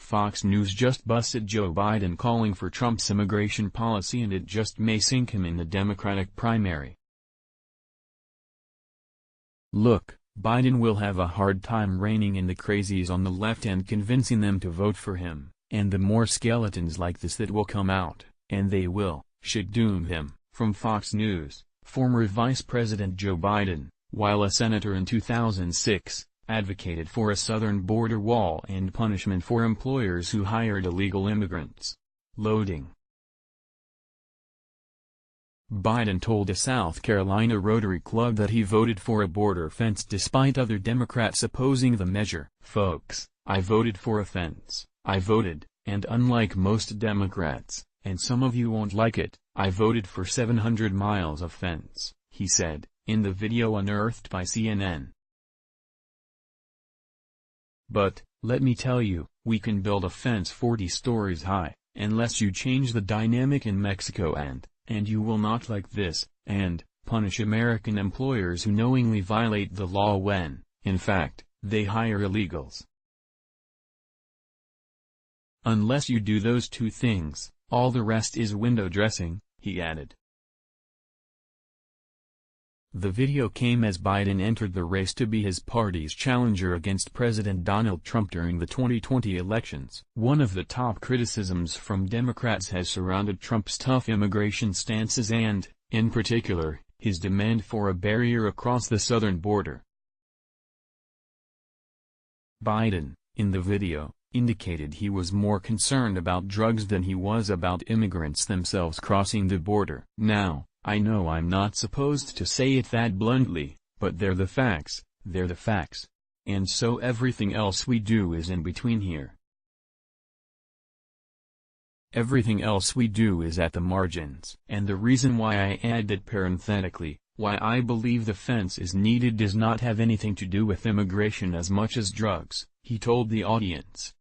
Fox News just busted Joe Biden calling for Trump's immigration policy, and it just may sink him in the Democratic primary. Look, Biden will have a hard time reining in the crazies on the left and convincing them to vote for him, and the more skeletons like this that will come out, and they will, should doom him. From Fox News, former Vice President Joe Biden, while a senator in 2006, advocated for a southern border wall and punishment for employers who hired illegal immigrants. Loading. Biden told a South Carolina Rotary Club that he voted for a border fence despite other Democrats opposing the measure. "Folks, I voted for a fence. I voted, and unlike most Democrats, and some of you won't like it, I voted for 700 miles of fence," he said, in the video unearthed by CNN. "But, let me tell you, we can build a fence 40 stories high, unless you change the dynamic in Mexico and you will not like this, and punish American employers who knowingly violate the law when, in fact, they hire illegals. Unless you do those two things, all the rest is window dressing," he added. The video came as Biden entered the race to be his party's challenger against President Donald Trump during the 2020 elections. One of the top criticisms from Democrats has surrounded Trump's tough immigration stances and, in particular, his demand for a barrier across the southern border. Biden, in the video, indicated he was more concerned about drugs than he was about immigrants themselves crossing the border. "Now, I know I'm not supposed to say it that bluntly, but they're the facts, and so everything else we do is in between here. Everything else we do is at the margins. And the reason why I add that parenthetically, why I believe the fence is needed does not have anything to do with immigration as much as drugs," he told the audience.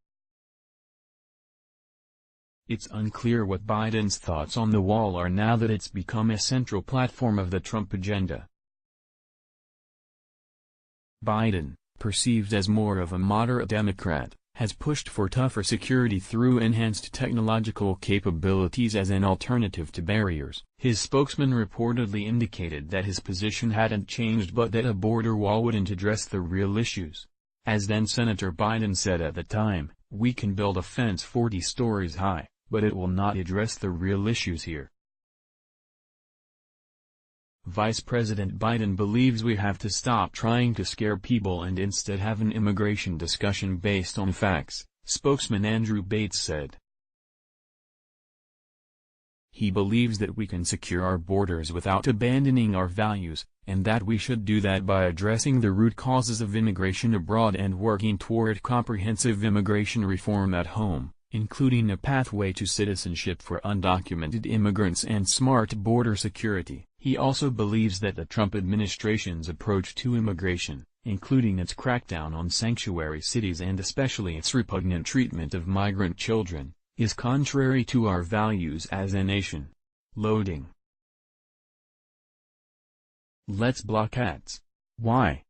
It's unclear what Biden's thoughts on the wall are now that it's become a central platform of the Trump agenda. Biden, perceived as more of a moderate Democrat, has pushed for tougher security through enhanced technological capabilities as an alternative to barriers. His spokesman reportedly indicated that his position hadn't changed but that a border wall wouldn't address the real issues. As then-Senator Biden said at the time, "We can build a fence 40 stories high, but it will not address the real issues here." Vice President Biden believes we have to stop trying to scare people and instead have an immigration discussion based on facts, spokesman Andrew Bates said. He believes that we can secure our borders without abandoning our values, and that we should do that by addressing the root causes of immigration abroad and working toward comprehensive immigration reform at home, including a pathway to citizenship for undocumented immigrants and smart border security. He also believes that the Trump administration's approach to immigration, including its crackdown on sanctuary cities and especially its repugnant treatment of migrant children, is contrary to our values as a nation. Loading. Let's block ads. Why?